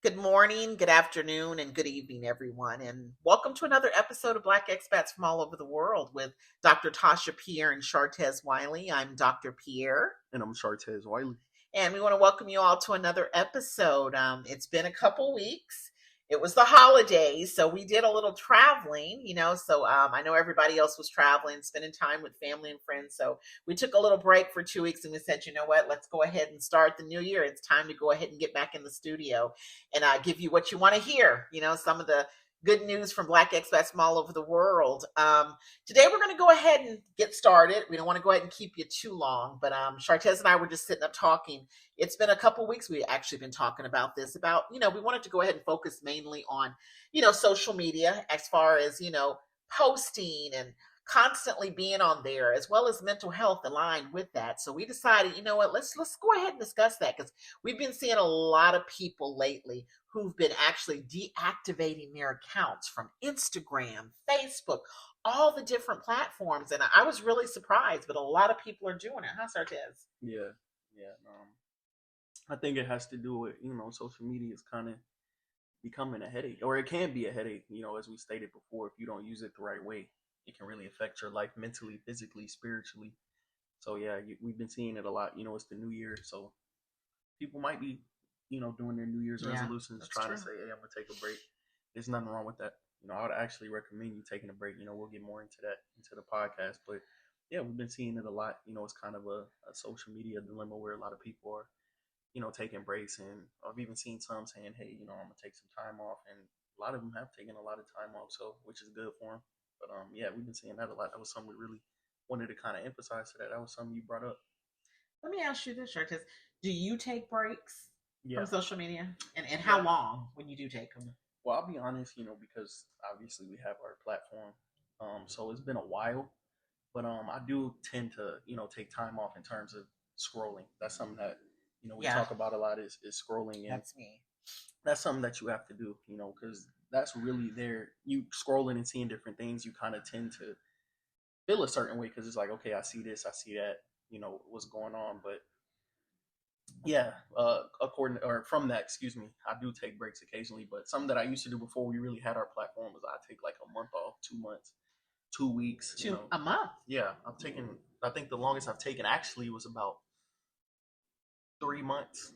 Good morning, good afternoon, and good evening, everyone. And welcome to another episode of Black Expats from All Over the World with Dr. Tasha Pierre and Shartez Wiley. I'm Dr. Pierre. And I'm Shartez Wiley. And we want to welcome you all to another episode. It's been a couple weeks. It was the holidays, so we did a little traveling, So I know everybody else was traveling, spending time with family and friends. So we took a little break for 2 weeks and we said, you know what, let's go ahead and start the new year. It's time to go ahead and get back in the studio and give you what you want to hear, some of the good news from Black expats from all over the world. Today, we're going to go ahead and get started. We don't want to go ahead and keep you too long, but Shartez and I were just sitting up talking. It's been a couple weeks. We've actually been talking about this, we wanted to go ahead and focus mainly on, social media as far as, posting and constantly being on there, as well as mental health aligned with that. So we decided, you know what, let's go ahead and discuss that, because we've been seeing a lot of people lately who've been actually deactivating their accounts from Instagram, Facebook, all the different platforms. And I was really surprised, but a lot of people are doing it, huh, Sartez? Yeah. I think it has to do with, social media is kind of becoming a headache, or it can be a headache, as we stated before. If you don't use it the right way, it can really affect your life mentally, physically, spiritually. So yeah, we've been seeing it a lot. It's the new year, so people might be, doing their New Year's resolutions, trying to say, hey, I'm gonna take a break. There's nothing wrong with that. I would actually recommend you taking a break. We'll get more into that into the podcast, but yeah, we've been seeing it a lot. It's kind of a social media dilemma where a lot of people are, taking breaks, and I've even seen some saying, hey, I'm gonna take some time off, and a lot of them have taken a lot of time off, so which is good for them. But yeah, we've been seeing that a lot. That was something we really wanted to kind of emphasize today. That was something you brought up. Let me ask you this, Shartez. Do you take breaks from social media? And how long when you do take them? Well, I'll be honest, because obviously we have our platform. So it's been a while. But I do tend to, take time off in terms of scrolling. That's something that, we talk about a lot is scrolling. And that's me. That's something that you have to do, because that's really there. You scrolling and seeing different things, you kind of tend to feel a certain way, because it's like, okay, I see this, I see that, what's going on. But yeah, from that, I do take breaks occasionally. But something that I used to do before we really had our platform was I take like a month off, 2 months, 2 weeks. A month? Yeah, I think the longest I've taken actually was about 3 months.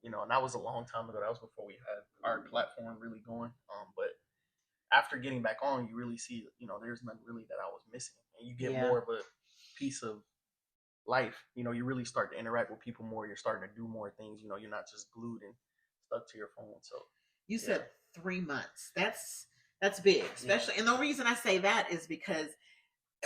And that was a long time ago. That was before we had our platform really going. But after getting back on, you really see, there's nothing really that I was missing. And you get more of a piece of life. You really start to interact with people more. You're starting to do more things. You're not just glued and stuck to your phone. So you said 3 months. That's big, especially. And the reason I say that is because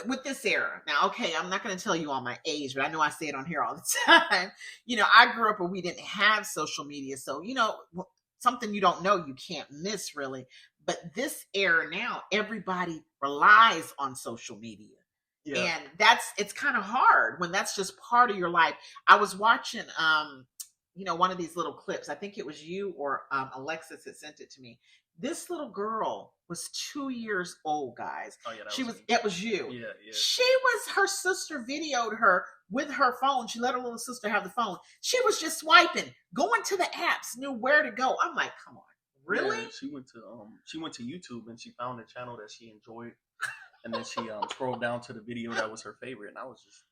with this era now, okay, I'm not going to tell you all my age, but I know I say it on here all the time. I grew up where we didn't have social media, so something you don't know, you can't miss, really. But this era now, everybody relies on social media. And it's kind of hard when that's just part of your life. I was watching one of these little clips. I think it was you or Alexis that sent it to me. This little girl was 2 years old, guys. Oh, yeah, it was you. Yeah. Her sister videoed her with her phone. She let her little sister have the phone. She was just swiping, going to the apps, knew where to go. I'm like, come on, really? Yeah, she went to YouTube and she found a channel that she enjoyed. And then she scrolled down to the video that was her favorite.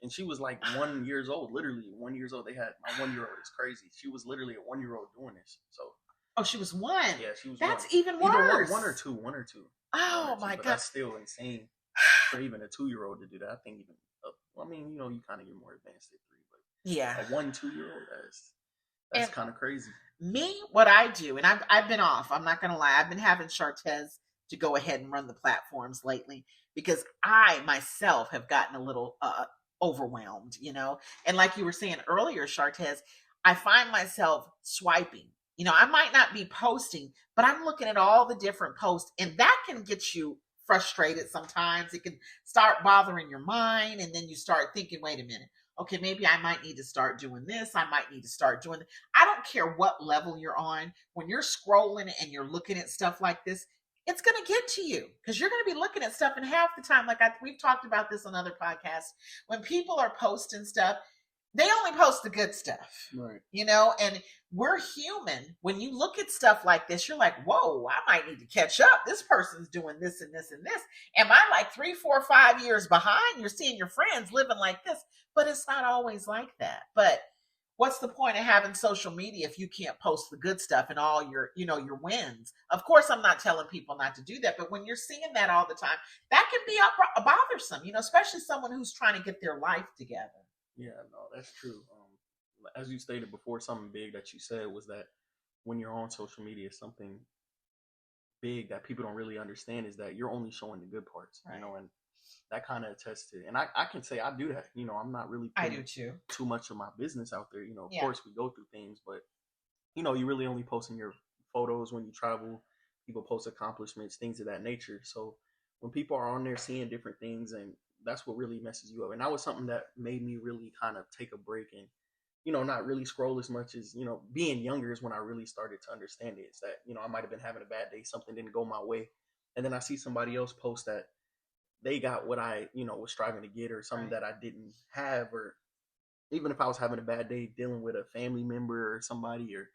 And she was like 1 year old, literally 1 year old. They had my 1 year old is crazy. She was literally a 1 year old doing this. So. Oh, she was 1. Yeah, she was. That's 1. even worse. One or two. Oh my God, that's still insane for even a 2-year-old to do that. I think even. You kind of get more advanced at 3, but a 1, 2 year old, that's kind of crazy. Me, what I do, and I've been off. I'm not gonna lie. I've been having Shartez to go ahead and run the platforms lately, because I myself have gotten a little overwhelmed, And like you were saying earlier, Shartez, I find myself swiping. I might not be posting, but I'm looking at all the different posts, and that can get you frustrated sometimes. It can start bothering your mind, and then you start thinking, wait a minute, okay, maybe I might need to start doing this. I might need to start doing that. I don't care what level you're on. When you're scrolling and you're looking at stuff like this, it's going to get to you, because you're going to be looking at stuff. And half the time, we've talked about this on other podcasts, when people are posting stuff, they only post the good stuff, right? And we're human. When you look at stuff like this, you're like, whoa, I might need to catch up. This person's doing this and this and this. Am I like 3, 4, 5 years behind? You're seeing your friends living like this, but it's not always like that. But what's the point of having social media if you can't post the good stuff and all your, your wins? Of course, I'm not telling people not to do that, but when you're seeing that all the time, that can be bothersome, especially someone who's trying to get their life together. Yeah, no, that's true. As you stated before, something big that you said was that when you're on social media, something big that people don't really understand is that you're only showing the good parts, Right. and that kind of attests to, and I can say I do that. I'm not really I do too. too much of my business out there. Of Yeah. course we go through things, but you really only posting your photos when you travel. People post accomplishments, things of that nature. So when people are on there seeing different things, and that's what really messes you up. And that was something that made me really kind of take a break and not really scroll as much as, being younger is when I really started to understand it. It's that, I might have been having a bad day, something didn't go my way. And then I see somebody else post that they got what I, was striving to get, or something Right. that I didn't have, or even if I was having a bad day dealing with a family member or somebody, or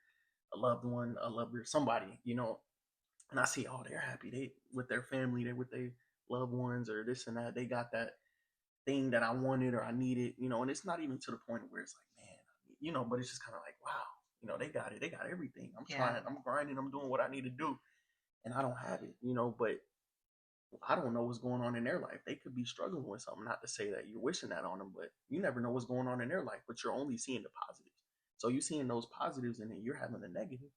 a loved one, a lover, somebody, and I see, oh, they're happy. They with their family, they with their loved ones, or this and that. They got that thing that I wanted or I needed, and it's not even to the point where it's like, man, but it's just kind of like, wow, they got it. They got everything. I'm trying, I'm grinding, I'm doing what I need to do, and I don't have it, but I don't know what's going on in their life. They could be struggling with something. Not to say that you're wishing that on them, but you never know what's going on in their life, but you're only seeing the positives. So you're seeing those positives and then you're having the negative,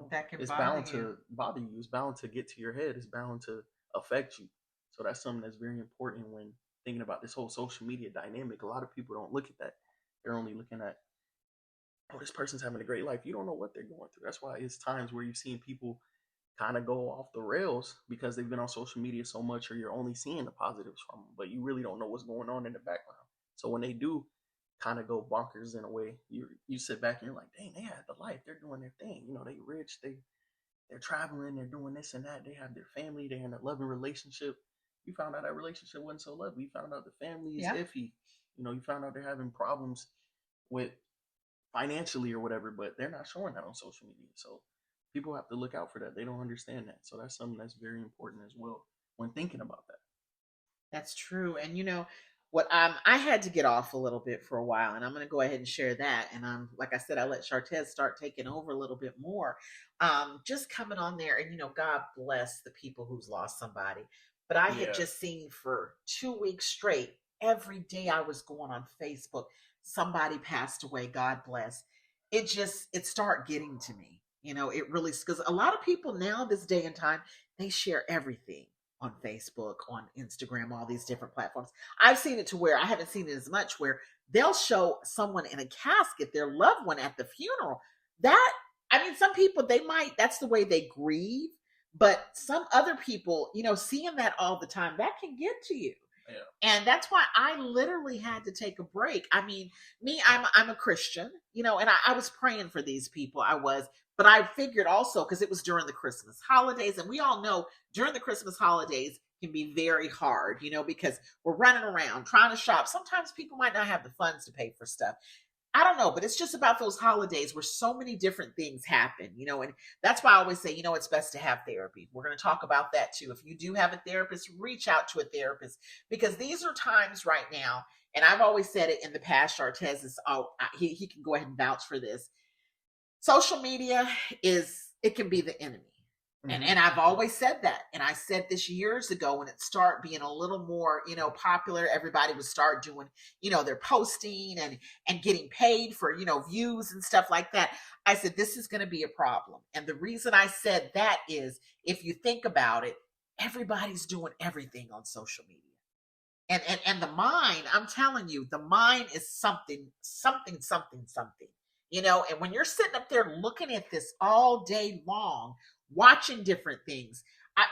That can it's bother bound you. to bother you. It's bound to get to your head. It's bound to affect you. So that's something that's very important when thinking about this whole social media dynamic. A lot of people don't look at that. They're only looking at, oh, this person's having a great life. You don't know what they're going through. That's why it's times where you've seen people kind of go off the rails because they've been on social media so much, or you're only seeing the positives from them, but you really don't know what's going on in the background. So when they do kind of go bonkers in a way, you sit back and you're like, dang, they had the life. They're doing their thing. They rich. They're traveling. They're doing this and that. They have their family. They're in a loving relationship. You found out that relationship wasn't so lovely. You found out the family is iffy. You found out they're having problems with financially or whatever, but they're not showing that on social media. So people have to look out for that. They don't understand that. So that's something that's very important as well when thinking about that. That's true. And what I had to get off a little bit for a while, and I'm going to go ahead and share that. And like I said, I let Chartez start taking over a little bit more. Just coming on there, and God bless the people who's lost somebody. But I had just seen for 2 weeks straight, every day I was going on Facebook, somebody passed away. God bless. It started getting to me. It really, because a lot of people now, this day and time, they share everything on Facebook, on Instagram, all these different platforms. I've seen it to where I haven't seen it as much, where they'll show someone in a casket, their loved one at the funeral. That, I mean, some people, that's the way they grieve, but some other people, seeing that all the time, that can get to you. Yeah. And that's why I literally had to take a break. I mean, I'm a Christian, and I was praying for these people. I was, but I figured also, because it was during the Christmas holidays, and we all know during the Christmas holidays can be very hard, because we're running around trying to shop. Sometimes people might not have the funds to pay for stuff. I don't know, but it's just about those holidays where so many different things happen, and that's why I always say, it's best to have therapy. We're going to talk about that too. If you do have a therapist, reach out to a therapist, because these are times right now, and I've always said it in the past, Chartez is, he can go ahead and vouch for this. Social media it can be the enemy. Mm-hmm. And I've always said that. And I said this years ago when it started being a little more, popular. Everybody would start doing, their posting and getting paid for, views and stuff like that. I said, this is going to be a problem. And the reason I said that is, if you think about it, everybody's doing everything on social media. And the mind, I'm telling you, the mind is something. And when you're sitting up there looking at this all day long, watching different things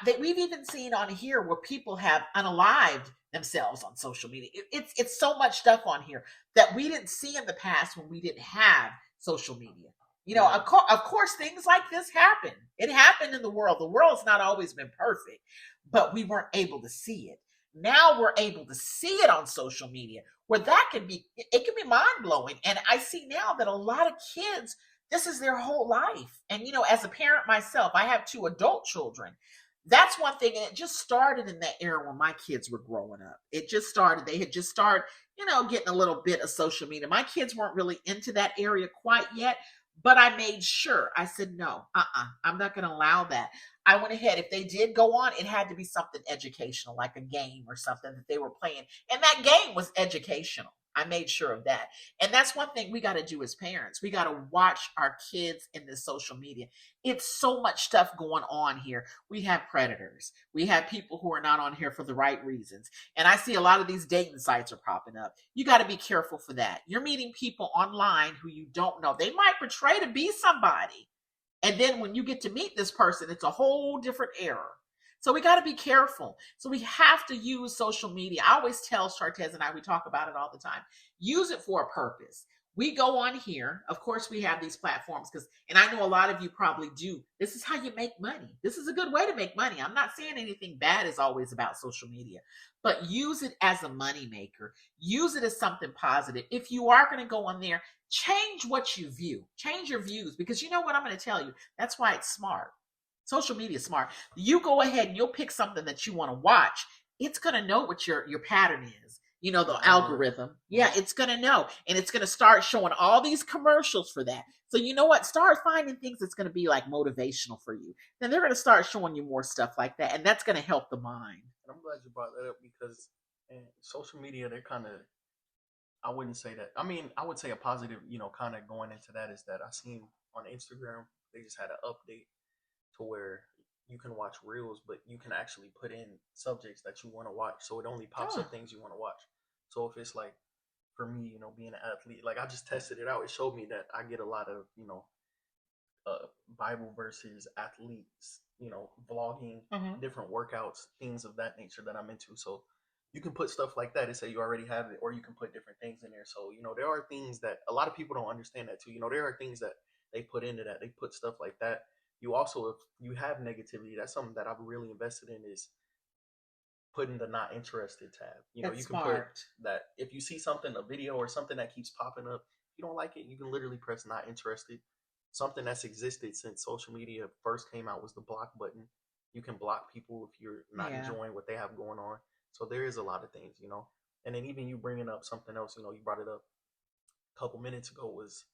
that we've even seen on here where people have unalived themselves on social media. It's so much stuff on here that we didn't see in the past when we didn't have social media. Of course, things like this happen. It happened in the world. The world's not always been perfect, but we weren't able to see it. Now we're able to see it on social media, where it can be mind blowing. And I see now that a lot of kids, This is their whole life. And, as a parent myself, I have two adult children. That's one thing. And it just started in that era when my kids were growing up. It just started. They had just started, getting a little bit of social media. My kids weren't really into that area quite yet, but I made sure. I said, no, I'm not going to allow that. I went ahead. If they did go on, it had to be something educational, like a game or something that they were playing. And that game was educational. I made sure of that. And that's one thing we got to do as parents. We got to watch our kids in this social media. It's so much stuff going on here. We have predators. We have people who are not on here for the right reasons. And I see a lot of these dating sites are popping up. You got to be careful for that. You're meeting people online who you don't know. They might portray to be somebody. And then when you get to meet this person, it's a whole different era. So we got to be careful. So we have to use social media. I always tell Shartez and I, we talk about it all the time. Use it for a purpose. We go on here. Of course, we have these platforms and I know a lot of you probably do. This is how you make money. This is a good way to make money. I'm not saying anything bad is always about social media, but use it as a money maker. Use it as something positive. If you are going to go on there, change what you view. Change your views, because you know what I'm going to tell you. That's why it's smart. Social media is smart. You go ahead and you'll pick something that you want to watch. It's going to know what your pattern is. The algorithm. Yeah, it's going to know. And it's going to start showing all these commercials for that. So you know what? Start finding things that's going to be like motivational for you. Then they're going to start showing you more stuff like that. And that's going to help the mind. And I'm glad you brought that up because social media, they're kind of, I wouldn't say that. I mean, I would say a positive, kind of going into that is that I seen on Instagram, they just had an update to where you can watch reels, but you can actually put in subjects that you want to watch. So it only pops up things you want to watch. So if it's like, for me, being an athlete, like I just tested it out. It showed me that I get a lot of, Bible verses, athletes, vlogging, different workouts, things of that nature that I'm into. So you can put stuff like that and say you already have it, or you can put different things in there. So, there are things that a lot of people don't understand that too. There are things that they put into that. They put stuff like that. You also, if you have negativity, that's something that I've really invested in, is putting the not interested tab. That's you can smart. put that if you see something, a video or something that keeps popping up, if you don't like it, you can literally press not interested. Something that's existed since social media first came out was the block button. You can block people if you're not enjoying what they have going on. So there is a lot of things, And then even you bringing up something else, you brought it up a couple minutes ago, was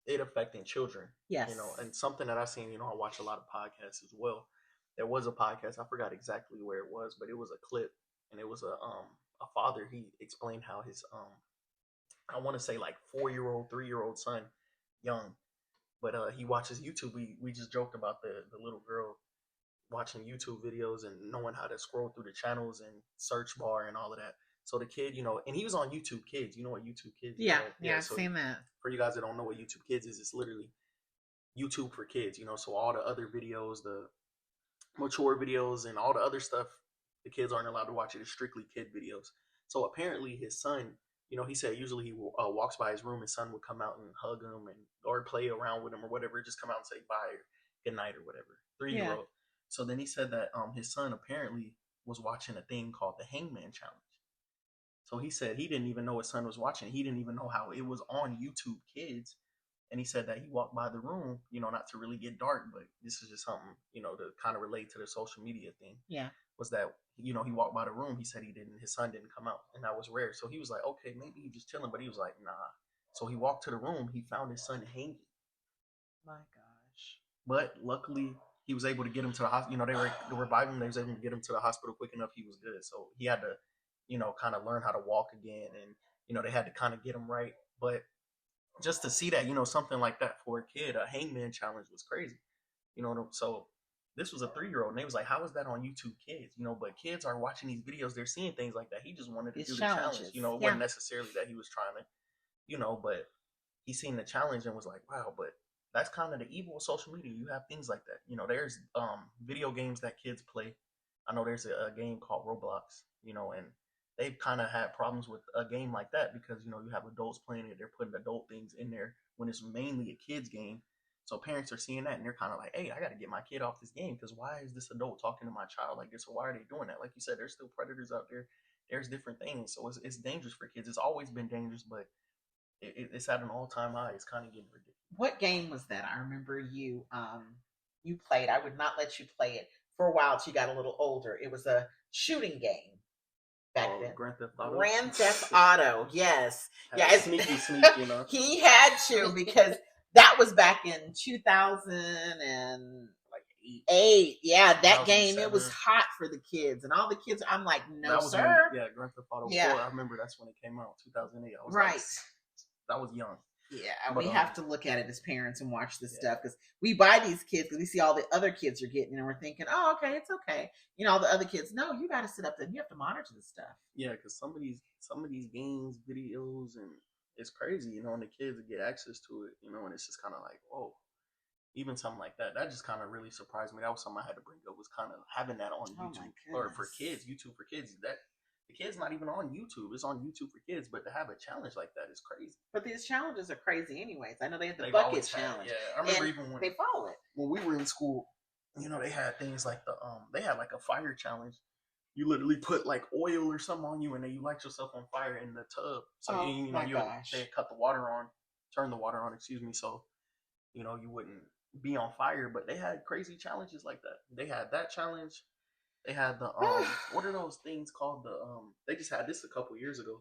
it affecting children. Yes. And something that I've seen, I watch a lot of podcasts as well. There was a podcast, I forgot exactly where it was, but it was a clip, and it was a father. He explained how his I want to say like 4-year-old, 3-year-old son, young, but he watches YouTube. We just joked about the little girl watching YouTube videos and knowing how to scroll through the channels and search bar and all of that. So the kid, and he was on YouTube Kids. You know what YouTube Kids is? Yeah, right? yeah, I've seen that. For you guys that don't know what YouTube Kids is, it's literally YouTube for kids, so all the other videos, the mature videos and all the other stuff, the kids aren't allowed to watch it. It's strictly kid videos. So apparently his son, he said usually he walks by his room, his son would come out and hug him or play around with him or whatever, just come out and say bye or good night or whatever. 3-year-old. Yeah. So then he said that his son apparently was watching a thing called the Hangman Challenge. So he said he didn't even know his son was watching. He didn't even know how it was on YouTube Kids. And he said that he walked by the room, not to really get dark, but this is just something, to kind of relate to the social media thing. Yeah. Was that, he walked by the room. He said his son didn't come out, and that was rare. So he was like, okay, maybe he's just chilling, but he was like, nah. So he walked to the room. He found his son hanging. My gosh. But luckily, he was able to get him to the hospital. They were reviving him. They was able to get him to the hospital quick enough. He was good. So he had to, kind of learn how to walk again, and they had to kind of get him right. But just to see that, something like that for a kid, a Hangman Challenge was crazy. So this was a 3-year-old, and they was like, how is that on YouTube Kids? But kids are watching these videos, they're seeing things like that. He just wanted to do the challenge. It wasn't necessarily that he was trying to, but he seen the challenge and was like, wow, but that's kind of the evil of social media. You have things like that. There's video games that kids play. I know there's a game called Roblox, and they've kind of had problems with a game like that because, you have adults playing it. They're putting adult things in there when it's mainly a kid's game. So parents are seeing that and they're kind of like, hey, I got to get my kid off this game because why is this adult talking to my child like this? Or why are they doing that? Like you said, there's still predators out there. There's different things. So it's dangerous for kids. It's always been dangerous, but it's at an all-time high. It's kind of getting ridiculous. what game was that? I remember you played. I would not let you play it for a while till you got a little older. It was a shooting game back Oh, then. Grand Theft Auto. Grand Theft Auto, yes. Had Yeah, to sneak, he had to because that was back in 2008. like 8, Yeah, that game, it was 2007. hot for the kids. And all the kids, I'm like, no, That was when, sir. yeah, Grand Theft Auto Yeah, 4. I remember that's when it came out, 2008. I was like, right. I was young, Yeah, but we have to look at it as parents and watch this yeah, stuff because we buy these kids because we see all the other kids are getting, and we're thinking, oh, okay, it's okay. You know, all the other kids, no, you got to sit up there and you have to monitor this stuff. yeah, because some of these games, videos, and it's crazy, and the kids get access to it, and it's just kind of like, whoa. Even something like that, that just kind of really surprised me. That was something I had to bring up, was kind of having that on Oh my YouTube or for goodness. kids, YouTube for kids. That the kid's not even on YouTube; it's on YouTube for kids. But to have a challenge like that is crazy. But these challenges are crazy, anyways. I know they had the They've bucket always had, challenge, yeah. I remember and even they follow it. when we were in school, they had things like they had like a fire challenge. You literally put like oil or something on you, and then you light yourself on fire in the tub. So Oh my gosh. they cut the water on, turn the water on, excuse me. So you wouldn't be on fire. But they had crazy challenges like that. They had that challenge. They had the what are those things called? They just had this a couple years ago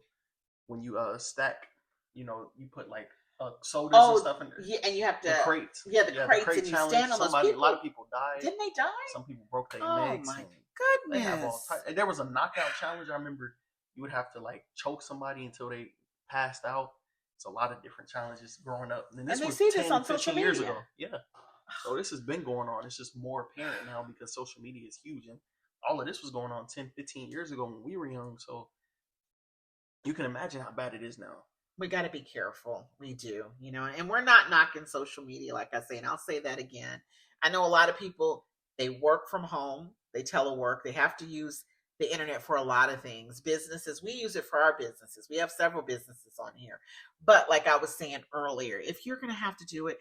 when you stack, you put like sodas and Oh, stuff in there. yeah, and you have to, The crates. yeah, the Yeah, the crates, crate and you challenge. stand on those people. A lot of people died. Didn't they die? Some people broke their Oh legs. my And they have all goodness. types. There was a knockout challenge. I remember you would have to like choke somebody until they passed out. It's a lot of different challenges growing up. And And this they was see 10, this on 15 social years media. ago. Yeah. So this has been going on. It's just more apparent now because social media is huge. And all of this was going on 10, 15 years ago when we were young. So you can imagine how bad it is now. We got to be careful. We do, and we're not knocking social media, like I say, and I'll say that again. I know a lot of people, they work from home, they telework, they have to use the internet for a lot of things. Businesses, we use it for our businesses. We have several businesses on here. But like I was saying earlier, if you're going to have to do it,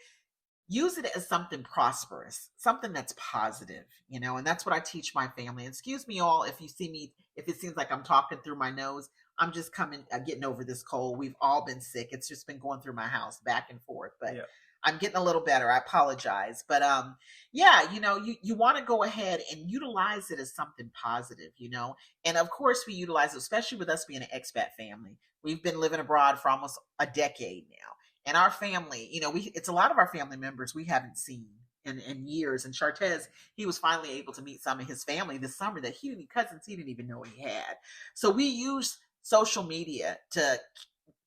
use it as something prosperous, something that's positive, and that's what I teach my family. And excuse me all if you see me, if it seems like I'm talking through my nose. I'm just getting over this cold. We've all been sick. It's just been going through my house back and forth, but Yeah. I'm getting a little better. I apologize. But yeah, you want to go ahead and utilize it as something positive, and of course we utilize it, especially with us being an expat family. We've been living abroad for almost a decade now. And our family, it's a lot of our family members we haven't seen in years. And Chartez, he was finally able to meet some of his family this summer that cousins he didn't even know he had. So we use social media to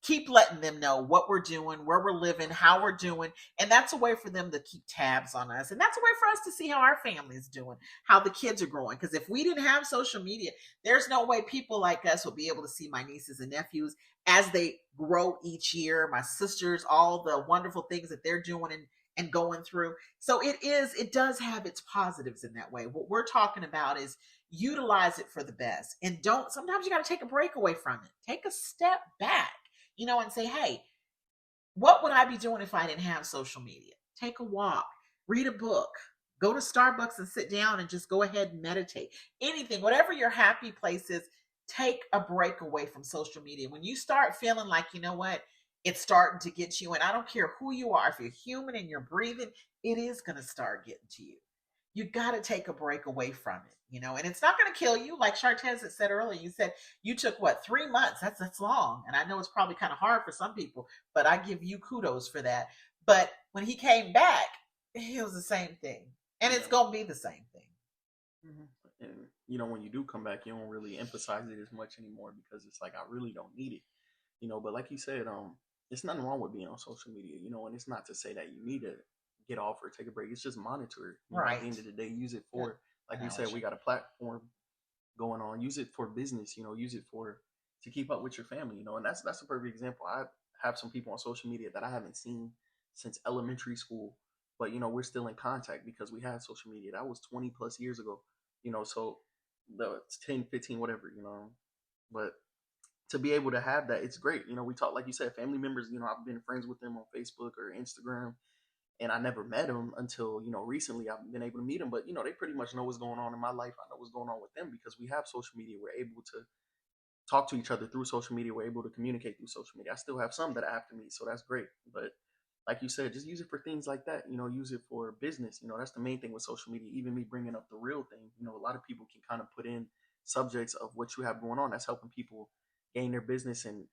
keep letting them know what we're doing, where we're living, how we're doing. And that's a way for them to keep tabs on us. And that's a way for us to see how our family is doing, how the kids are growing. Because if we didn't have social media, there's no way people like us will be able to see my nieces and nephews as they grow each year, my sisters, all the wonderful things that they're doing and going through. So it does have its positives in that way. What we're talking about is utilize it for the best. And sometimes you got to take a break away from it. Take a step back, and say, hey, what would I be doing if I didn't have social media? Take a walk, read a book, go to Starbucks and sit down and just go ahead and meditate. Anything, whatever your happy place is, take a break away from social media. When you start feeling like, it's starting to get you, and I don't care who you are, if you're human and you're breathing, it is going to start getting to you. You got to take a break away from it, and it's not going to kill you. Like Chartez had said earlier, you said you took 3 months. That's long. And I know it's probably kind of hard for some people, but I give you kudos for that. But when he came back, it was the same thing. And it's going to be the same thing. Mm-hmm. And when you do come back, you don't really emphasize it as much anymore because it's like I really don't need it. But like you said, there's nothing wrong with being on social media, and it's not to say that you need to get off or take a break. It's just monitor it. Right. At the end of the day, use it for, like you said, we got a platform going on. Use it for business. Use it to keep up with your family. And that's a perfect example. I have some people on social media that I haven't seen since elementary school, but we're still in contact because we have social media. That was 20 plus years ago. So the 10, 15, whatever. But to be able to have that, it's great. We talk, like you said, family members. I've been friends with them on Facebook or Instagram. And I never met them until, recently I've been able to meet them. But, they pretty much know what's going on in my life. I know what's going on with them because we have social media. We're able to talk to each other through social media. We're able to communicate through social media. I still have some that I have to meet, so that's great. But like you said, just use it for things like that. Use it for business. That's the main thing with social media. Even me bringing up the real thing. A lot of people can kind of put in subjects of what you have going on. That's helping people gain their business and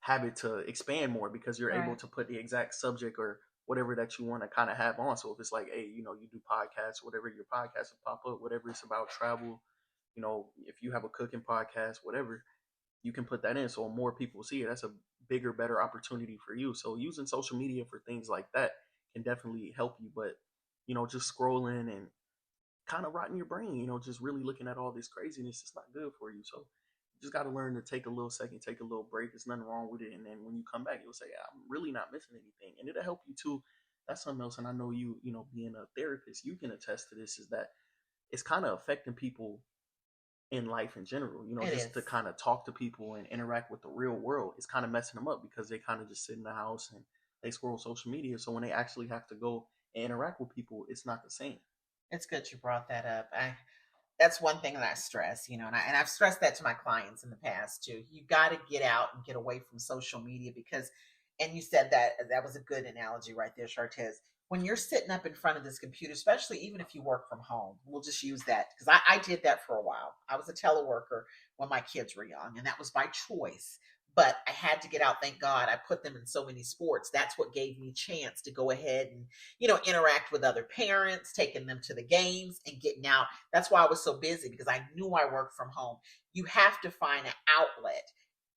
have it to expand more because you're able Right. to put the exact subject or whatever that you want to kind of have on. So if it's like, hey, you do podcasts, whatever your podcast will pop up, whatever it's about travel, if you have a cooking podcast, whatever, you can put that in so more people see it. That's a bigger, better opportunity for you. So using social media for things like that can definitely help you. But, just scrolling and kind of rotting your brain, just really looking at all this craziness, it's not good for you. So you just got to learn to take a little second, take a little break. There's nothing wrong with it. And then when you come back, you'll say, I'm really not missing anything. And it'll help you too. That's something else. And I know being a therapist, you can attest to this, is that it's kind of affecting people in life in general, It just to is. kind of talk to people and interact with the real world. It's kind of messing them up because they kind of just sit in the house and they scroll social media. So when they actually have to go and interact with people, it's not the same. It's good you brought that up. That's one thing that I stress, and I've stressed that to my clients in the past too. You got to get out and get away from social media because, and you said that was a good analogy right there, Shartez. When you're sitting up in front of this computer, especially even if you work from home, we'll just use that because I did that for a while. I was a teleworker when my kids were young, and that was by choice. But I had to get out. Thank God I put them in so many sports. That's what gave me a chance to go ahead and, interact with other parents, taking them to the games and getting out. That's why I was so busy because I knew I worked from home. You have to find an outlet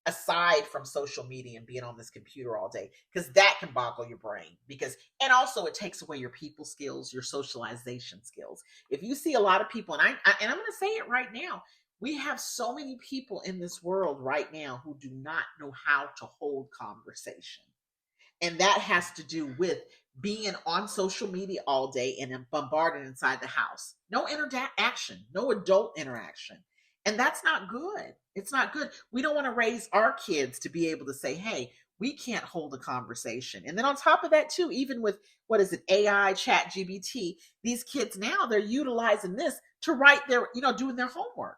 aside from social media and being on this computer all day because that can boggle your brain because and also it takes away your people skills, your socialization skills. If you see a lot of people, and I'm going to say it right now, we have so many people in this world right now who do not know how to hold conversation, and that has to do with being on social media all day and bombarded inside the house. No interaction, no adult interaction. And that's not good. It's not good. We don't want to raise our kids to be able to say, hey, we can't hold a conversation. And then on top of that, too, even with what is it, AI, chat GBT, these kids now, they're utilizing this to write their, doing their homework.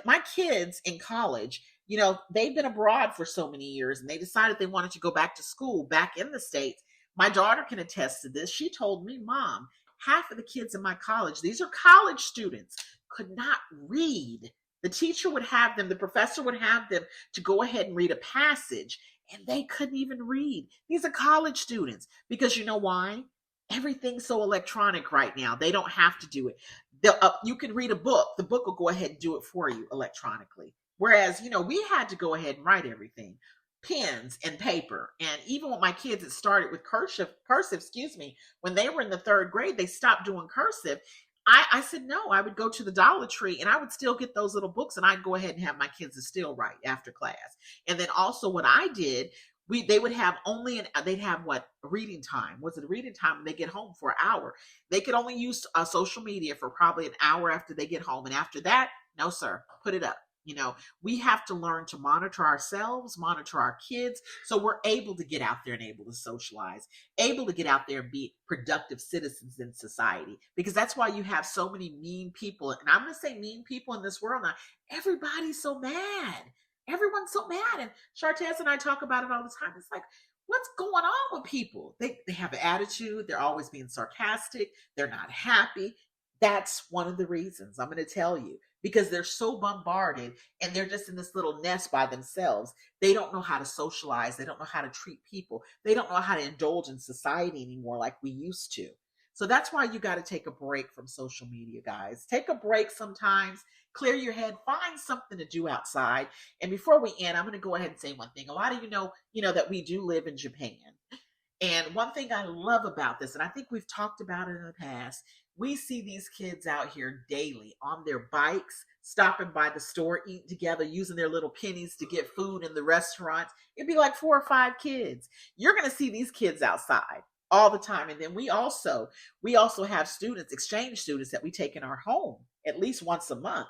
My kids in college, they've been abroad for so many years and they decided they wanted to go back to school back in the States. My daughter can attest to this. She told me, Mom, half of the kids in my college, these are college students, could not read. The teacher would have them, the professor would have them to go ahead and read a passage, and they couldn't even read. These are college students because you know why? Everything's so electronic right now. They don't have to do it. You can read a book. The book will go ahead and do it for you electronically. Whereas, we had to go ahead and write everything, pens and paper. And even with my kids, it started with cursive, when they were in the third grade, they stopped doing cursive. I said, no, I would go to the Dollar Tree and I would still get those little books and I'd go ahead and have my kids to still write after class. And then also what I did, they would have they'd have what reading time. Was it a reading time when they get home for an hour? They could only use social media for probably an hour after they get home. And after that, no, sir, put it up. We have to learn to monitor ourselves, monitor our kids, so we're able to get out there and able to socialize, able to get out there and be productive citizens in society. Because that's why you have so many mean people. And I'm going to say mean people in this world now. Everybody's so mad. Everyone's so mad. And Shartez and I talk about it all the time. It's like, what's going on with people? They have an attitude. They're always being sarcastic. They're not happy. That's one of the reasons I'm going to tell you, because they're so bombarded and they're just in this little nest by themselves. They don't know how to socialize. They don't know how to treat people. They don't know how to indulge in society anymore like we used to. So that's why you got to take a break from social media, guys. Take a break sometimes, clear your head, find something to do outside. And before we end, I'm going to go ahead and say one thing. A lot of you know that we do live in Japan. And one thing I love about this, and I think we've talked about it in the past, we see these kids out here daily on their bikes, stopping by the store, eating together, using their little pennies to get food in the restaurants. It'd be like 4 or 5 kids. You're going to see these kids outside all the time. And then we also have students, exchange students that we take in our home at least once a month.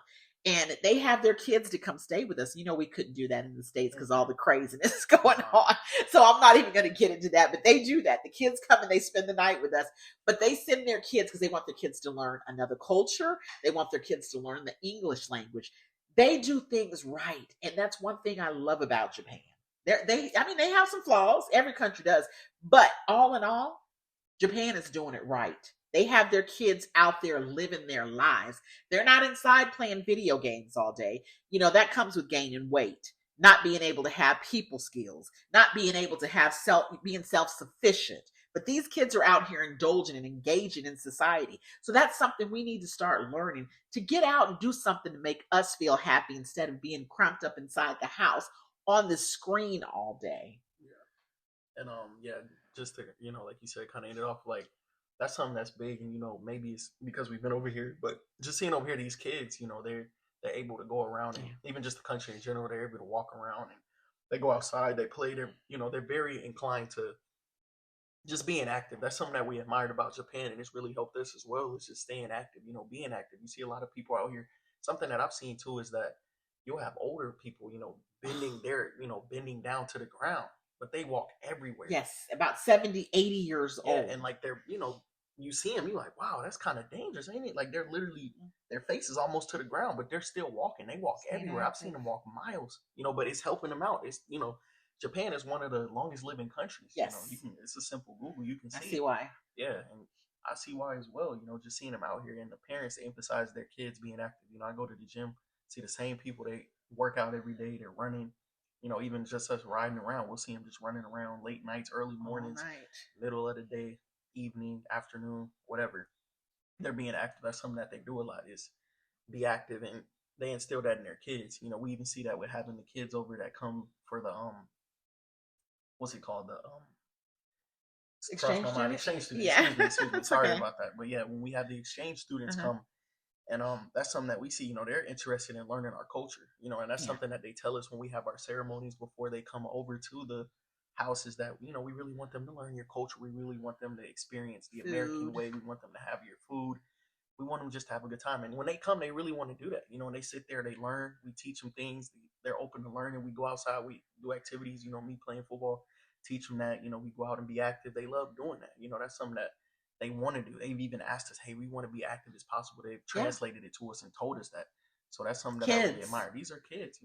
And they have their kids to come stay with us. We couldn't do that in the States because all the craziness is going on. So I'm not even going to get into that, but they do that. The kids come and they spend the night with us, but they send their kids because they want their kids to learn another culture. They want their kids to learn the English language. They do things right. And that's one thing I love about Japan. I mean, they have some flaws. Every country does, but all in all, Japan is doing it right. They have their kids out there living their lives. They're not inside playing video games all day. That comes with gaining weight, not being able to have people skills, not being able to have being self-sufficient. But these kids are out here indulging and engaging in society. So that's something we need to start learning, to get out and do something to make us feel happy instead of being cramped up inside the house on the screen all day. Yeah. And yeah, just to like you said, kind of end it off like that's something that's big, and maybe it's because we've been over here, but just seeing over here these kids, they're able to go around, and even just the country in general, they're able to walk around and they go outside, they play. They're very inclined to just being active. That's something that we admired about Japan, and it's really helped us as well. It's just staying active, being active. You see a lot of people out here. Something that I've seen too is that you'll have older people, bending down to the ground, but they walk everywhere. Yes, about 70, 80 years old. And like they're, you see them, you're like, wow, that's kind of dangerous, ain't it? Like they're literally, their face is almost to the ground, but they're still walking. They walk everywhere. I've seen them walk miles, but it's helping them out. It's, Japan is one of the longest living countries. Yes. It's a simple Google. You can see. I see why. Yeah. And I see why as well, just seeing them out here, and the parents, they emphasize their kids being active. I go to the gym, see the same people, they work out every day. They're running, even just us riding around. We'll see them just running around late nights, early mornings, middle of the day, evening, afternoon, whatever. They're being active. That's something that they do a lot, is be active, and they instill that in their kids. We even see that with having the kids over that come for the what's it called, the exchange students. Yeah. Excuse me. Sorry about that. But yeah, when we have the exchange students come, and that's something that we see, they're interested in learning our culture, and that's something that they tell us when we have our ceremonies before they come over to the houses, that, we really want them to learn your culture. We really want them to experience the American way. We want them to have your food. We want them just to have a good time. And when they come, they really want to do that. When they sit there, they learn. We teach them things. They're open to learning. We go outside. We do activities. Me playing football, teach them that. We go out and be active. They love doing that. That's something that they want to do. They've even asked us, hey, we want to be active as possible. They've translated it to us and told us that. So that's something that I really admire. These are kids,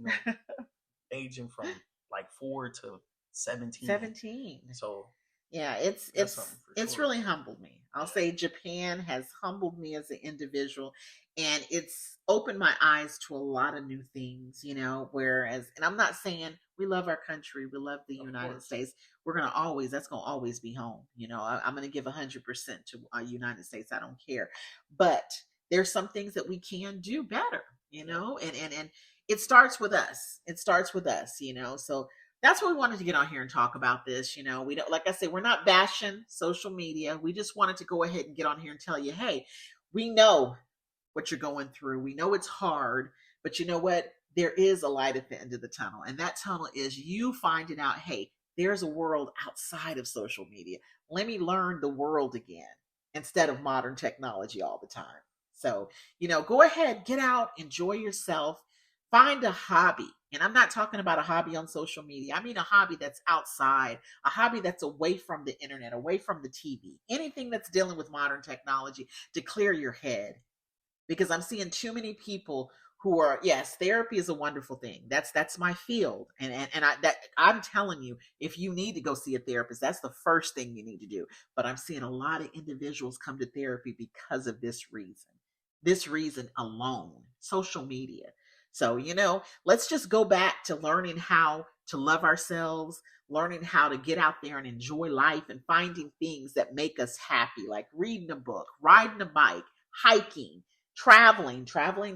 aging from like 4 to 17. 17. So yeah, it's really humbled me. I'll say Japan has humbled me as an individual, and it's opened my eyes to a lot of new things, whereas, and I'm not saying we love our country, we love the United States. That's going to always be home. I'm going to give 100% to our United States. I don't care. But there's some things that we can do better, and it starts with us. So that's what we wanted to get on here and talk about this. We don't, like I said, we're not bashing social media. We just wanted to go ahead and get on here and tell you, hey, we know what you're going through. We know it's hard, but you know what? There is a light at the end of the tunnel. And that tunnel is you finding out, hey, there's a world outside of social media. Let me learn the world again instead of modern technology all the time. So, go ahead, get out, enjoy yourself, find a hobby. And I'm not talking about a hobby on social media. I mean a hobby that's outside, a hobby that's away from the internet, away from the TV, anything that's dealing with modern technology, to clear your head. Because I'm seeing too many people who are, yes, therapy is a wonderful thing. That's my field. And I'm telling you, if you need to go see a therapist, that's the first thing you need to do. But I'm seeing a lot of individuals come to therapy because of this reason. This reason alone, social media. So, let's just go back to learning how to love ourselves, learning how to get out there and enjoy life, and finding things that make us happy, like reading a book, riding a bike, hiking, traveling.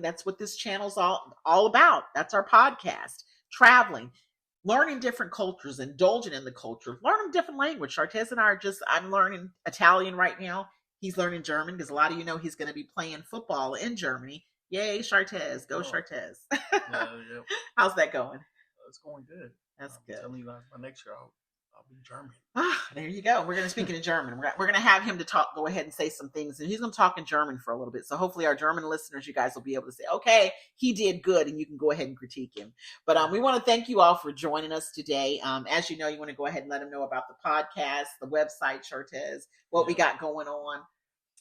That's what this channel's all about. That's our podcast. Traveling, learning different cultures, indulging in the culture, learning different language. Shartez and I I'm learning Italian right now. He's learning German, because a lot of he's going to be playing football in Germany. Yay, Shartez. Go Shartez. Yeah. How's that going? It's going good. That's good. Telling you, my next year I'll be German. There you go. We're going to speak in German. We're going to have him to go ahead and say some things, and he's going to talk in German for a little bit. So hopefully our German listeners, you guys will be able to say, okay, he did good, and you can go ahead and critique him. But we want to thank you all for joining us today. As you know, you want to go ahead and let them know about the podcast, the website, Shartez, what we got going on.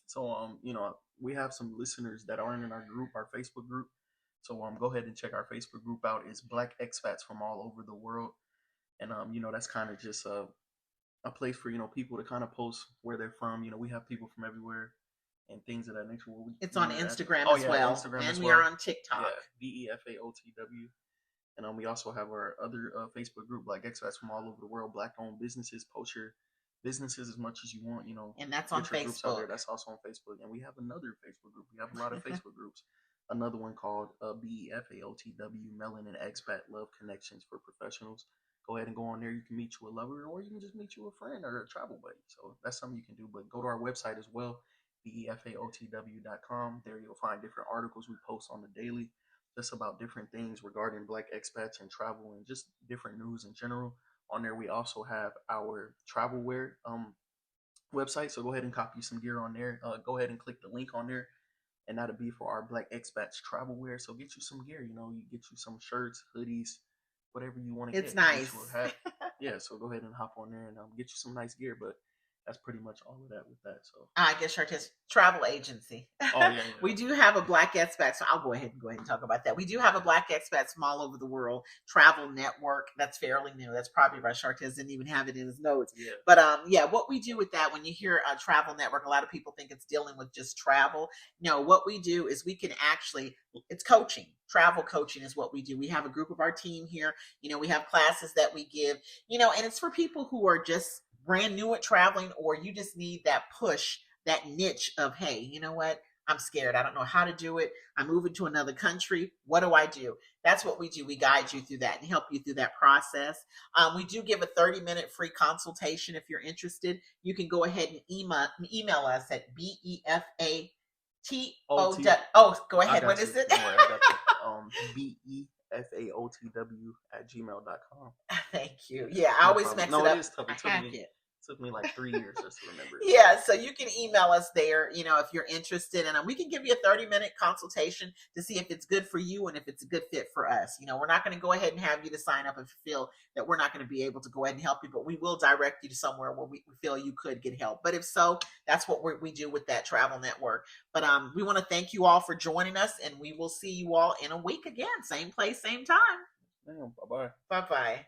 So, we have some listeners that aren't in our group, our Facebook group. So go ahead and check our Facebook group out. It's Black Expats from all over the world. And that's kind of just a place for people to kind of post where they're from. We have people from everywhere and things of that nature. It's on Instagram Oh as yeah, well, Instagram and as we are well. on TikTok. Yeah, BEFAOTW. And we also have our other Facebook group, Black Expats from all over the world, Black-owned businesses. Post your businesses as much as you want. And that's on Get your groups out there. Facebook. That's also on Facebook. And we have another Facebook group. We have a lot of Facebook groups. Another one called BEFAOTW, Melanin Expat Love Connections for Professionals. Go ahead and go on there. You can meet you a lover, or you can just meet you a friend or a travel buddy. So that's something you can do. But go to our website as well, BEFAOTW.com. There you'll find different articles we post on the daily, just about different things regarding Black expats and travel and just different news in general. On there, we also have our travel wear website. So go ahead and copy some gear on there. Go ahead and click the link on there, and that'll be for our Black expats travel wear. So get you some gear. You get you some shirts, hoodies, whatever you want to get. It's nice. Get you a hat. Yeah, so go ahead and hop on there and get you some nice gear. But that's pretty much all of that with that. So I guess Shartiz travel agency. Oh yeah. We do have a Black Expats. So I'll go ahead and talk about that. We do have a Black Expats from all over the world travel network. That's fairly new. That's probably why Shartiz didn't even have it in his notes. Yeah. But yeah, what we do with that, when you hear a travel network, a lot of people think it's dealing with just travel. No, what we do is we can actually, it's coaching. Travel coaching is what we do. We have a group of our team here. We have classes that we give, and it's for people who are just brand new at traveling, or you just need that push, that niche of, hey, you know what? I'm scared. I don't know how to do it. I'm moving to another country. What do I do? That's what we do. We guide you through that and help you through that process. We do give a 30-minute free consultation if you're interested. You can go ahead and email us at BEFATO. Oh, go ahead. What is it? BEFAOTW@gmail.com. Thank you. Yeah, I always mix it up. It is tough. It took me like 3 years just to remember it. Yeah, so you can email us there, if you're interested, and we can give you a 30-minute consultation to see if it's good for you and if it's a good fit for us. We're not going to go ahead and have you to sign up if you feel that we're not going to be able to go ahead and help you, but we will direct you to somewhere where we feel you could get help. But if so, that's what we do with that travel network. But we want to thank you all for joining us, and we will see you all in a week again. Same place, same time. Bye-bye. Bye-bye.